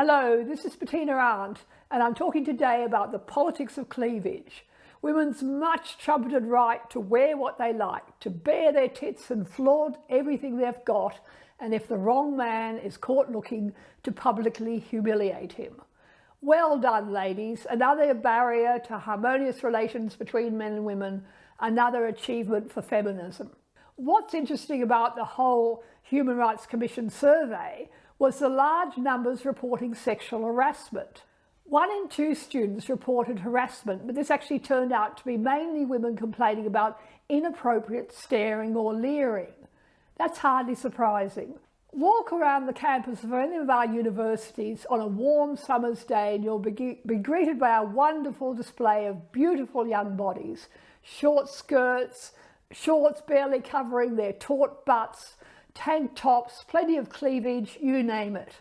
Hello, this is Beitina Aunt, and I'm talking today about the politics of cleavage. Women's much trumpeted right to wear what they like, to bare their tits and flaunt everything they've got, and if the wrong man is caught looking, to publicly humiliate him. Well done, ladies. Another barrier to harmonious relations between men and women, another achievement for feminism. What's interesting about the whole Human Rights Commission survey was the large numbers reporting sexual harassment. 1 in 2 students reported harassment, but this actually turned out to be mainly women complaining about inappropriate staring or leering. That's hardly surprising. Walk around the campus of any of our universities on a warm summer's day and you'll be greeted by a wonderful display of beautiful young bodies, short skirts, shorts barely covering their taut butts, tank tops, plenty of cleavage, you name it.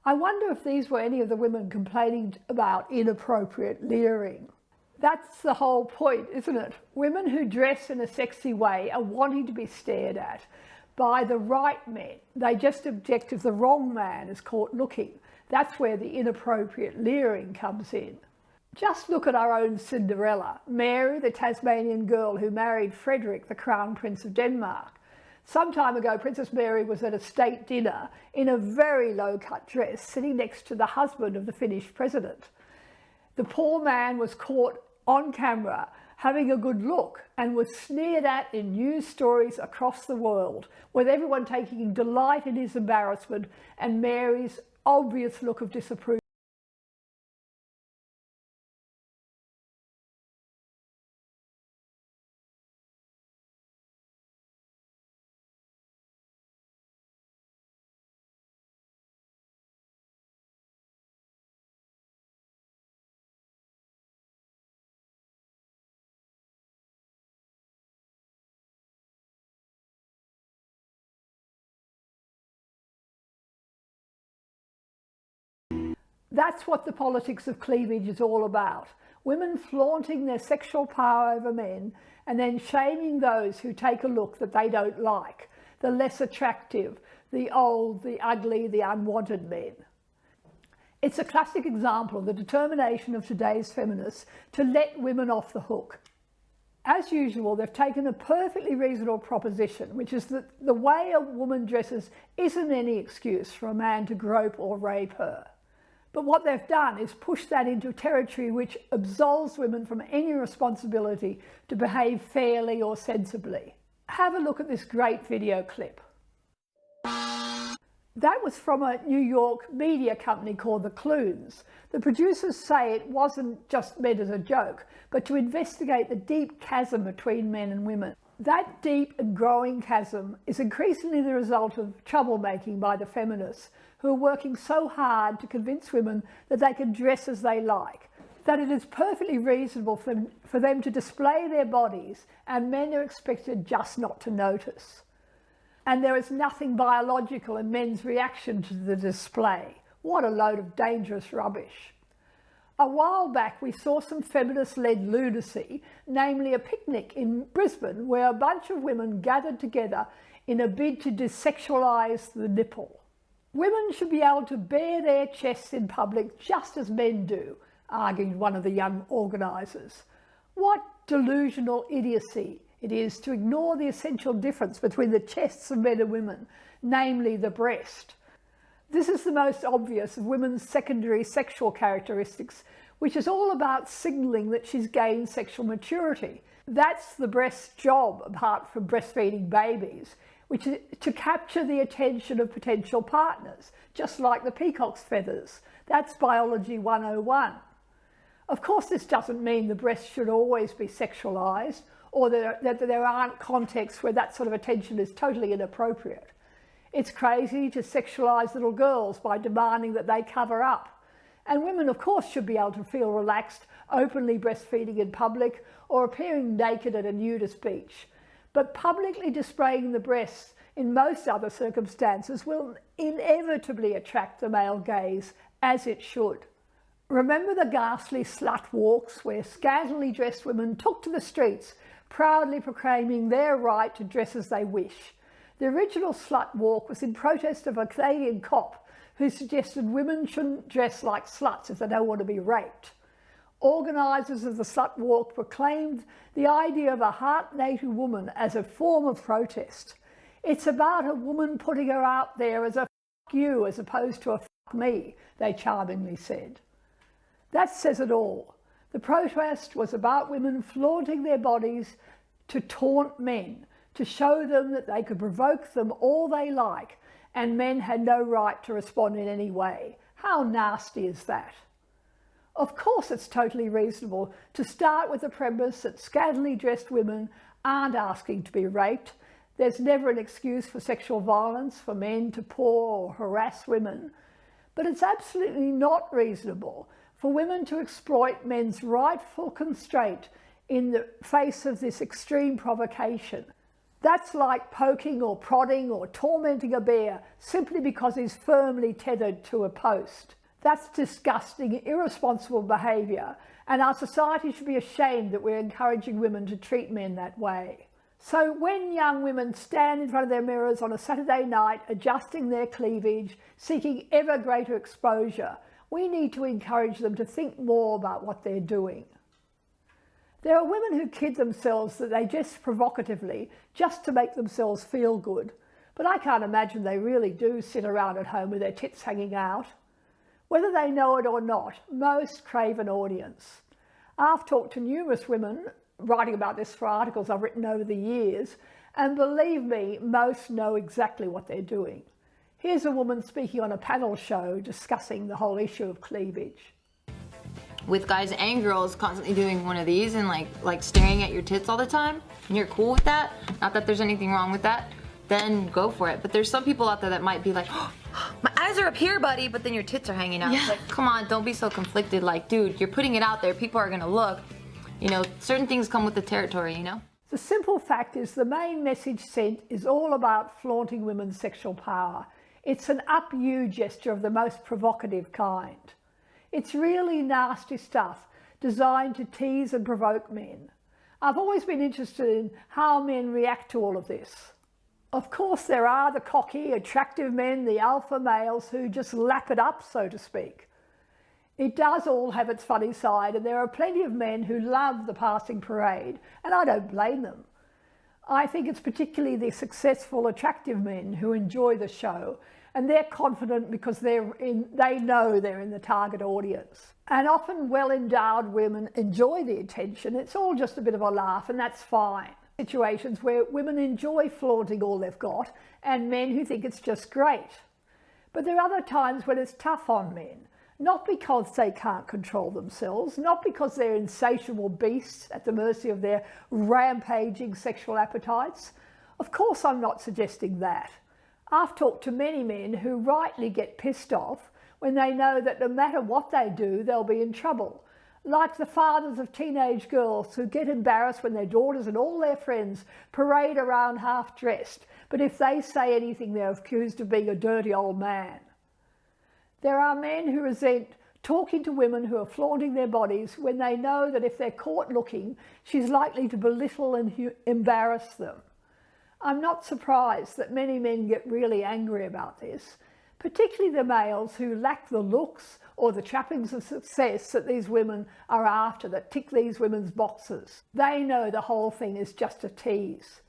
I wonder if these were any of the women complaining about inappropriate leering. That's the whole point, isn't it? Women who dress in a sexy way are wanting to be stared at by the right men. They just object if the wrong man is caught looking. That's where the inappropriate leering comes in. Just look at our own Cinderella, Mary, the Tasmanian girl who married Frederick, the Crown Prince of Denmark. Some time ago, Princess Mary was at a state dinner in a very low-cut dress, sitting next to the husband of the Finnish president. The poor man was caught on camera having a good look and was sneered at in news stories across the world, with everyone taking delight in his embarrassment and Mary's obvious look of disapproval. That's what the politics of cleavage is all about. Women flaunting their sexual power over men and then shaming those who take a look that they don't like, the less attractive, the old, the ugly, the unwanted men. It's a classic example of the determination of today's feminists to let women off the hook. As usual, they've taken a perfectly reasonable proposition, which is that the way a woman dresses isn't any excuse for a man to grope or rape her. But what they've done is push that into territory which absolves women from any responsibility to behave fairly or sensibly. Have a look at this great video clip. That was from a New York media company called the Clunes. The producers say it wasn't just meant as a joke, but to investigate the deep chasm between men and women. That deep and growing chasm is increasingly the result of troublemaking by the feminists, who are working so hard to convince women that they can dress as they like, that it is perfectly reasonable for them to display their bodies, and men are expected just not to notice. And there is nothing biological in men's reaction to the display. What a load of dangerous rubbish. A while back we saw some feminist-led lunacy, namely a picnic in Brisbane where a bunch of women gathered together in a bid to desexualise the nipple. Women should be able to bare their chests in public just as men do, argued one of the young organisers. What delusional idiocy it is to ignore the essential difference between the chests of men and women, namely the breast. This is the most obvious of women's secondary sexual characteristics, which is all about signalling that she's gained sexual maturity. That's the breast's job, apart from breastfeeding babies, which is to capture the attention of potential partners, just like the peacock's feathers. That's biology 101. Of course, this doesn't mean the breast should always be sexualised, or that there aren't contexts where that sort of attention is totally inappropriate. It's crazy to sexualise little girls by demanding that they cover up. And women, of course, should be able to feel relaxed, openly breastfeeding in public or appearing naked at a nudist beach. But publicly displaying the breasts in most other circumstances will inevitably attract the male gaze, as it should. Remember the ghastly slut walks where scantily dressed women took to the streets, proudly proclaiming their right to dress as they wish. The original slut walk was in protest of a Canadian cop who suggested women shouldn't dress like sluts if they don't want to be raped. Organisers of the slut walk proclaimed the idea of a heart-naked woman as a form of protest. It's about a woman putting her out there as a fuck you as opposed to a fuck me, they charmingly said. That says it all. The protest was about women flaunting their bodies to taunt men, to show them that they could provoke them all they like and men had no right to respond in any way. How nasty is that? Of course it's totally reasonable to start with the premise that scantily dressed women aren't asking to be raped. There's never an excuse for sexual violence for men to paw or harass women. But it's absolutely not reasonable for women to exploit men's rightful constraint in the face of this extreme provocation. That's like poking or prodding or tormenting a bear simply because he's firmly tethered to a post. That's disgusting, irresponsible behaviour, and our society should be ashamed that we're encouraging women to treat men that way. So when young women stand in front of their mirrors on a Saturday night, adjusting their cleavage, seeking ever greater exposure, we need to encourage them to think more about what they're doing. There are women who kid themselves that they dress provocatively just to make themselves feel good, but I can't imagine they really do sit around at home with their tits hanging out. Whether they know it or not, most crave an audience. I've talked to numerous women writing about this for articles I've written over the years, and believe me, most know exactly what they're doing. Here's a woman speaking on a panel show discussing the whole issue of cleavage. With guys and girls constantly doing one of these and like staring at your tits all the time, and you're cool with that, not that there's anything wrong with that, then go for it. But there's some people out there that might be like, oh, my eyes are up here, buddy, but then your tits are hanging out. Yeah. It's like, come on, don't be so conflicted. Like, dude, you're putting it out there, people are gonna look. You know, certain things come with the territory, you know? The simple fact is the main message sent is all about flaunting women's sexual power. It's an up you gesture of the most provocative kind. It's really nasty stuff designed to tease and provoke men. I've always been interested in how men react to all of this. Of course, there are the cocky, attractive men, the alpha males who just lap it up, so to speak. It does all have its funny side, and there are plenty of men who love the passing parade, and I don't blame them. I think it's particularly the successful, attractive men who enjoy the show, and they're confident because they know they're in the target audience. And often well-endowed women enjoy the attention. It's all just a bit of a laugh, and that's fine. Situations where women enjoy flaunting all they've got, and men who think it's just great. But there are other times when it's tough on men, not because they can't control themselves, not because they're insatiable beasts at the mercy of their rampaging sexual appetites. Of course, I'm not suggesting that. I've talked to many men who rightly get pissed off when they know that no matter what they do, they'll be in trouble. Like the fathers of teenage girls who get embarrassed when their daughters and all their friends parade around half-dressed, but if they say anything, they're accused of being a dirty old man. There are men who resent talking to women who are flaunting their bodies when they know that if they're caught looking, she's likely to belittle and embarrass them. I'm not surprised that many men get really angry about this, particularly the males who lack the looks or the trappings of success that these women are after, that tick these women's boxes. They know the whole thing is just a tease.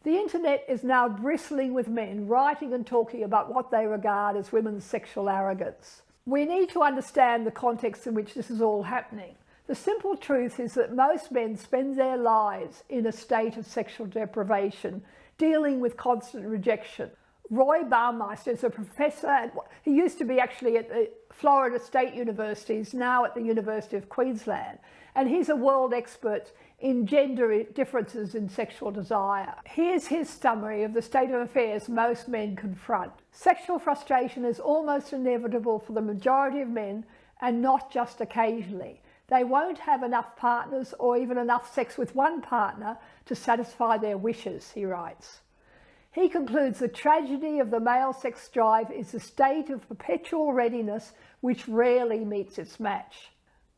The internet is now bristling with men writing and talking about what they regard as women's sexual arrogance. We need to understand the context in which this is all happening. The simple truth is that most men spend their lives in a state of sexual deprivation, dealing with constant rejection. Roy Baumeister is a professor, he used to be actually at the Florida State University, he's now at the University of Queensland, and he's a world expert in gender differences in sexual desire. Here's his summary of the state of affairs most men confront. Sexual frustration is almost inevitable for the majority of men, and not just occasionally. They won't have enough partners or even enough sex with one partner to satisfy their wishes, he writes. He concludes the tragedy of the male sex drive is a state of perpetual readiness which rarely meets its match.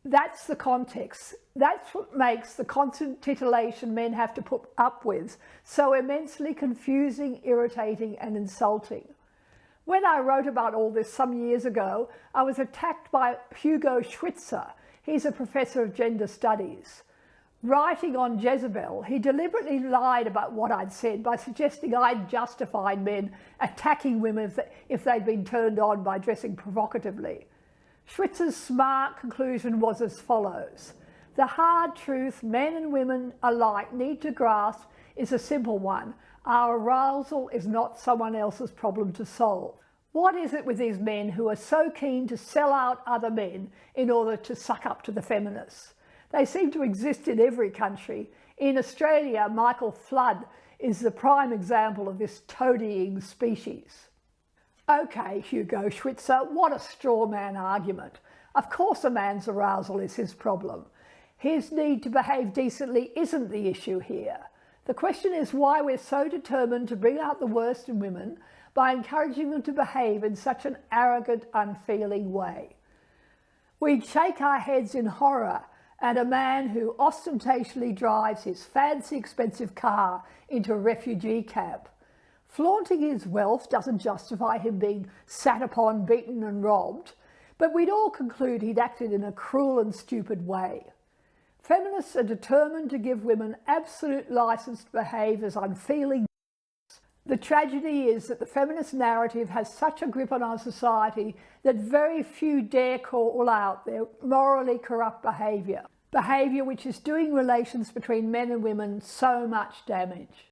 That's the context. That's what makes the constant titillation men have to put up with so immensely confusing, irritating and insulting. When I wrote about all this some years ago, I was attacked by Hugo Schwitzer. He's a professor of gender studies. Writing on Jezebel, he deliberately lied about what I'd said by suggesting I'd justified men attacking women if they'd been turned on by dressing provocatively. Schwitzer's smart conclusion was as follows. The hard truth men and women alike need to grasp is a simple one. Our arousal is not someone else's problem to solve. What is it with these men who are so keen to sell out other men in order to suck up to the feminists? They seem to exist in every country. In Australia, Michael Flood is the prime example of this toadying species. Okay, Hugo Schwitzer, what a straw man argument. Of course a man's arousal is his problem. His need to behave decently isn't the issue here. The question is why we're so determined to bring out the worst in women by encouraging them to behave in such an arrogant, unfeeling way. We'd shake our heads in horror at a man who ostentatiously drives his fancy expensive car into a refugee camp. Flaunting his wealth doesn't justify him being sat upon, beaten and robbed, but we'd all conclude he'd acted in a cruel and stupid way. Feminists are determined to give women absolute license to behave as unfeeling. The tragedy is that the feminist narrative has such a grip on our society that very few dare call out their morally corrupt behaviour which is doing relations between men and women so much damage.